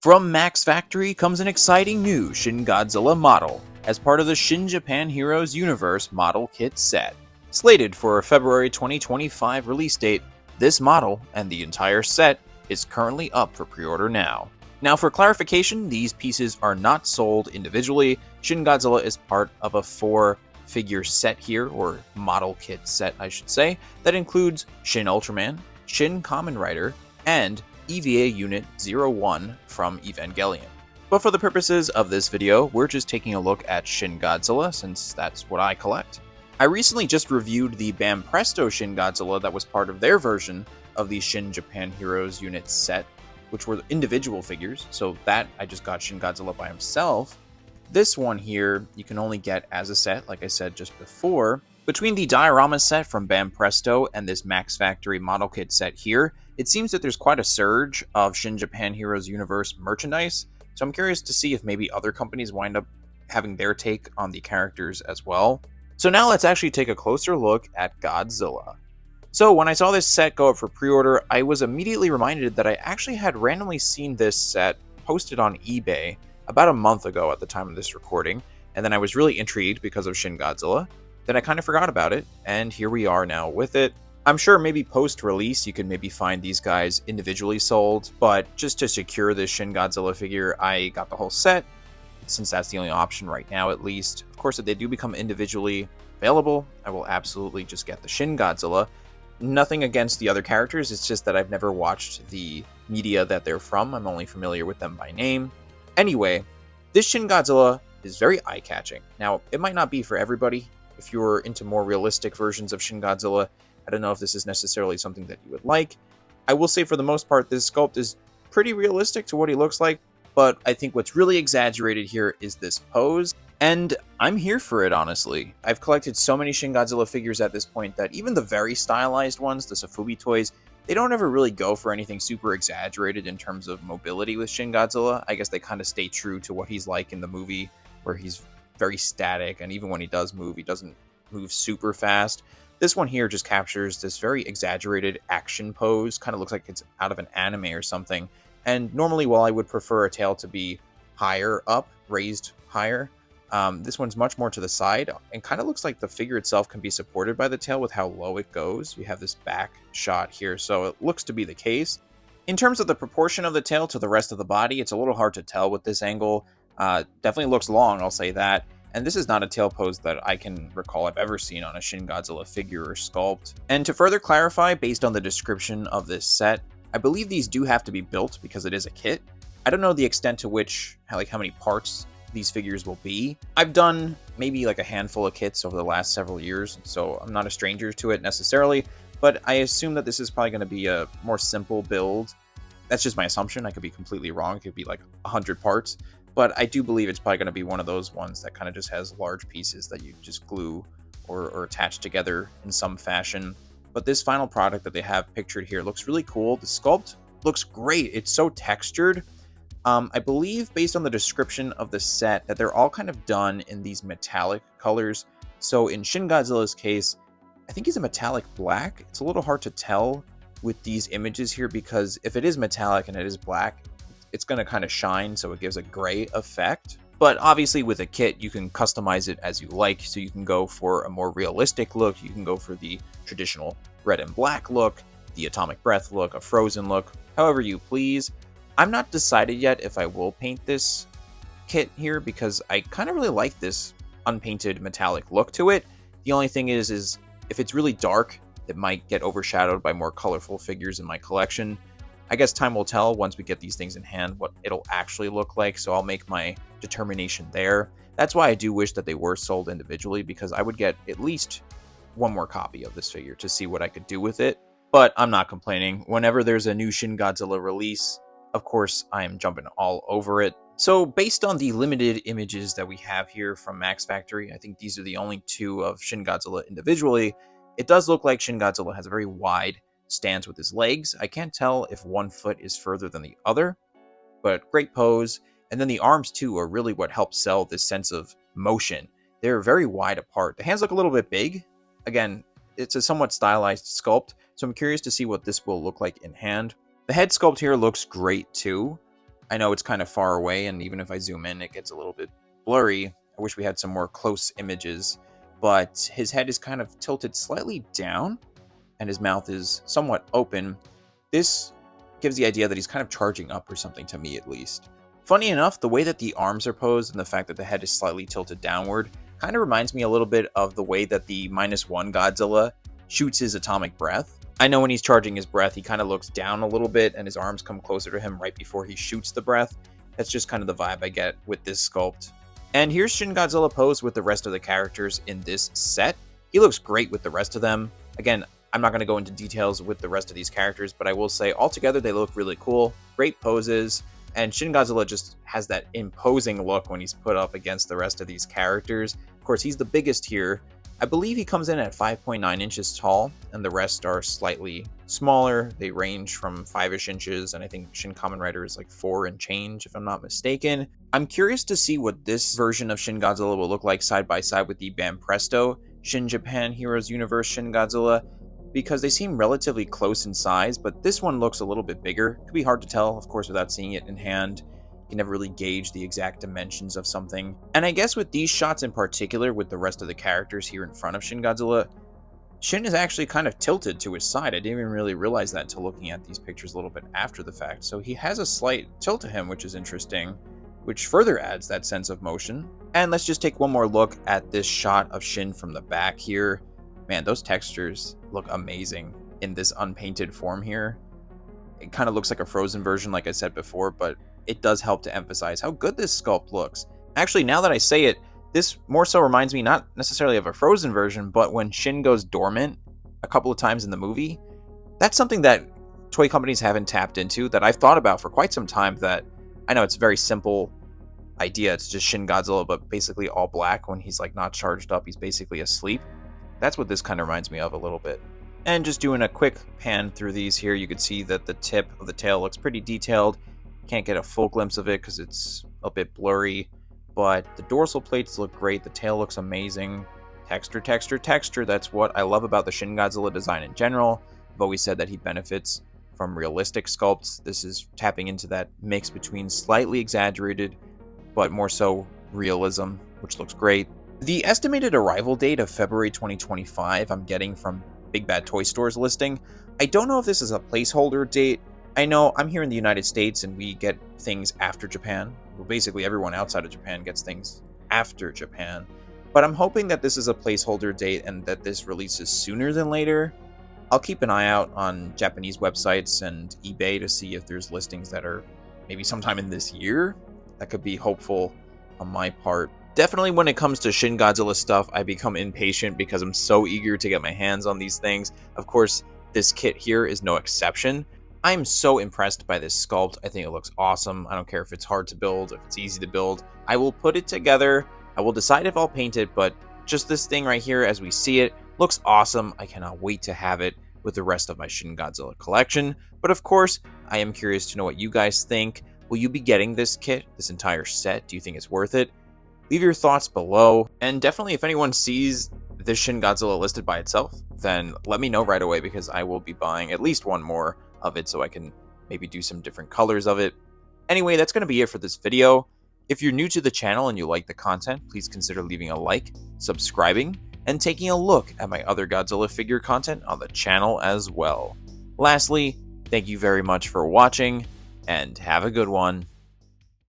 From Max Factory comes an exciting new Shin Godzilla model as part of the Shin Japan Heroes Universe model kit set. Slated for a February 2025 release date, this model and the entire set is currently up for pre-order now. Now, for clarification, these pieces are not sold individually. Shin Godzilla is part of a 4-figure set here, or model kit set, I should say, that includes Shin Ultraman, Shin Kamen Rider, and EVA Unit 01 from Evangelion. But for the purposes of this video, we're just taking a look at Shin Godzilla, since that's what I collect. I recently just reviewed the Bam Presto Shin Godzilla that was part of their version of the Shin Japan Heroes Unit set, which were individual figures, so that I just got Shin Godzilla by himself. This one here, you can only get as a set, like I said just before. Between the diorama set from Bam Presto and this Max Factory model kit set here, it seems that there's quite a surge of Shin Japan Heroes Universe merchandise, so I'm curious to see if maybe other companies wind up having their take on the characters as well. So now let's actually take a closer look at Godzilla. So when I saw this set go up for pre-order, I was immediately reminded that I actually had randomly seen this set posted on eBay about a month ago at the time of this recording, and then I was really intrigued because of Shin Godzilla. Then I kind of forgot about it, and here we are now with it. I'm sure maybe post-release you can maybe find these guys individually sold, but just to secure this Shin Godzilla figure, I got the whole set, since that's the only option right now at least. Of course, if they do become individually available, I will absolutely just get the Shin Godzilla. Nothing against the other characters, it's just that I've never watched the media that they're from. I'm only familiar with them by name. Anyway, this Shin Godzilla is very eye-catching. Now, it might not be for everybody. If you're into more realistic versions of Shin Godzilla, I don't know if this is necessarily something that you would like. I will say for the most part, this sculpt is pretty realistic to what he looks like, but I think what's really exaggerated here is this pose, and I'm here for it, honestly. I've collected so many Shin Godzilla figures at this point that even the very stylized ones, the Sofubi toys, they don't ever really go for anything super exaggerated in terms of mobility with Shin Godzilla. I guess they kind of stay true to what he's like in the movie, where he's very static, and even when he does move, he doesn't move super fast. This one here just captures this very exaggerated action pose, kind of looks like it's out of an anime or something. And normally, while I would prefer a tail to be higher up, raised higher, this one's much more to the side, and kind of looks like the figure itself can be supported by the tail with how low it goes. We have this back shot here, so it looks to be the case. In terms of the proportion of the tail to the rest of the body, it's a little hard to tell with this angle. Definitely looks long, I'll say that. And this is not a tail pose that I can recall I've ever seen on a Shin Godzilla figure or sculpt. And to further clarify, based on the description of this set, I believe these do have to be built because it is a kit. I don't know the extent to which, how many parts these figures will be. I've done maybe like a handful of kits over the last several years, so I'm not a stranger to it necessarily, but I assume that this is probably going to be a more simple build. That's just my assumption. I could be completely wrong. It could be like 100 parts. But I do believe it's probably going to be one of those ones that kind of just has large pieces that you just glue or attach together in some fashion. But this final product that they have pictured here looks really cool. The sculpt looks great. It's so textured. I believe, based on the description of the set, that they're all kind of done in these metallic colors. So in Shin Godzilla's case, I think he's a metallic black. It's a little hard to tell with these images here because if it is metallic and it is black, it's going to kind of shine, so it gives a gray effect. But obviously with a kit, you can customize it as you like, so you can go for a more realistic look, you can go for the traditional red and black look, the atomic breath look, a frozen look, however you please. I'm not decided yet if I will paint this kit here, because I kind of really like this unpainted metallic look to it. The only thing is if it's really dark, it might get overshadowed by more colorful figures in my collection. I guess time will tell once we get these things in hand what it'll actually look like, so I'll make my determination there. That's why I do wish that they were sold individually, because I would get at least one more copy of this figure to see what I could do with it. But I'm not complaining. Whenever there's a new Shin Godzilla release, of course, I am jumping all over it. So based on the limited images that we have here from Max Factory, I think these are the only two of Shin Godzilla individually. It does look like Shin Godzilla has a very wide stance with his legs. I can't tell if one foot is further than the other, but great pose. And then the arms too are really what helps sell this sense of motion. They're very wide apart. The hands look a little bit big. Again, it's a somewhat stylized sculpt, so I'm curious to see what this will look like in hand. The head sculpt here looks great too. I know it's kind of far away, and even if I zoom in, it gets a little bit blurry. I wish we had some more close images, but his head is kind of tilted slightly down, and his mouth is somewhat open. This gives the idea that he's kind of charging up or something, to me at least. Funny enough, the way that the arms are posed and the fact that the head is slightly tilted downward kind of reminds me a little bit of the way that the -1 Godzilla shoots his atomic breath. I know when he's charging his breath, he kind of looks down a little bit and his arms come closer to him right before he shoots the breath. That's just kind of the vibe I get with this sculpt. And here's Shin Godzilla posed with the rest of the characters in this set. He looks great with the rest of them. Again, I'm not going to go into details with the rest of these characters, but I will say altogether they look really cool. Great poses. And Shin Godzilla just has that imposing look when he's put up against the rest of these characters. Of course, he's the biggest here. I believe he comes in at 5.9 inches tall, and the rest are slightly smaller. They range from 5-ish inches, and I think Shin Kamen Rider is like 4 and change, if I'm not mistaken. I'm curious to see what this version of Shin Godzilla will look like side by side with the Banpresto Shin Japan Heroes Universe Shin Godzilla, because they seem relatively close in size, but this one looks a little bit bigger. Could be hard to tell, of course, without seeing it in hand. You can never really gauge the exact dimensions of something. And I guess with these shots in particular, with the rest of the characters here in front of Shin Godzilla, Shin is actually kind of tilted to his side. I didn't even really realize that until looking at these pictures a little bit after the fact. So he has a slight tilt to him, which is interesting, which further adds that sense of motion. And let's just take one more look at this shot of Shin from the back here. Man, those textures look amazing in this unpainted form here. It kind of looks like a frozen version, like I said before, but it does help to emphasize how good this sculpt looks. Actually, now that I say it, this more so reminds me not necessarily of a frozen version, but when Shin goes dormant a couple of times in the movie. That's something that toy companies haven't tapped into, that I've thought about for quite some time. That I know it's a very simple idea. It's just Shin Godzilla, but basically all black. When he's like not charged up, he's basically asleep. That's what this kind of reminds me of a little bit. And just doing a quick pan through these here, you can see that the tip of the tail looks pretty detailed. Can't get a full glimpse of it because it's a bit blurry, but the dorsal plates look great. The tail looks amazing. Texture, texture, texture. That's what I love about the Shin Godzilla design in general. I've always said that he benefits from realistic sculpts. This is tapping into that mix between slightly exaggerated, but more so realism, which looks great. The estimated arrival date of February 2025 I'm getting from BigBadToyStore's listing. I don't know if this is a placeholder date. I know I'm here in the United States and we get things after Japan. Well, basically everyone outside of Japan gets things after Japan. But I'm hoping that this is a placeholder date and that this releases sooner than later. I'll keep an eye out on Japanese websites and eBay to see if there's listings that are maybe sometime in this year. That could be hopeful on my part. Definitely when it comes to Shin Godzilla stuff, I become impatient because I'm so eager to get my hands on these things. Of course, this kit here is no exception. I'm so impressed by this sculpt. I think it looks awesome. I don't care if it's hard to build, if it's easy to build. I will put it together. I will decide if I'll paint it, but just this thing right here as we see it looks awesome. I cannot wait to have it with the rest of my Shin Godzilla collection. But of course, I am curious to know what you guys think. Will you be getting this kit, this entire set? Do you think it's worth it? Leave your thoughts below, and definitely if anyone sees this Shin Godzilla listed by itself, then let me know right away because I will be buying at least one more of it so I can maybe do some different colors of it. Anyway, that's going to be it for this video. If you're new to the channel and you like the content, please consider leaving a like, subscribing, and taking a look at my other Godzilla figure content on the channel as well. Lastly, thank you very much for watching, and have a good one.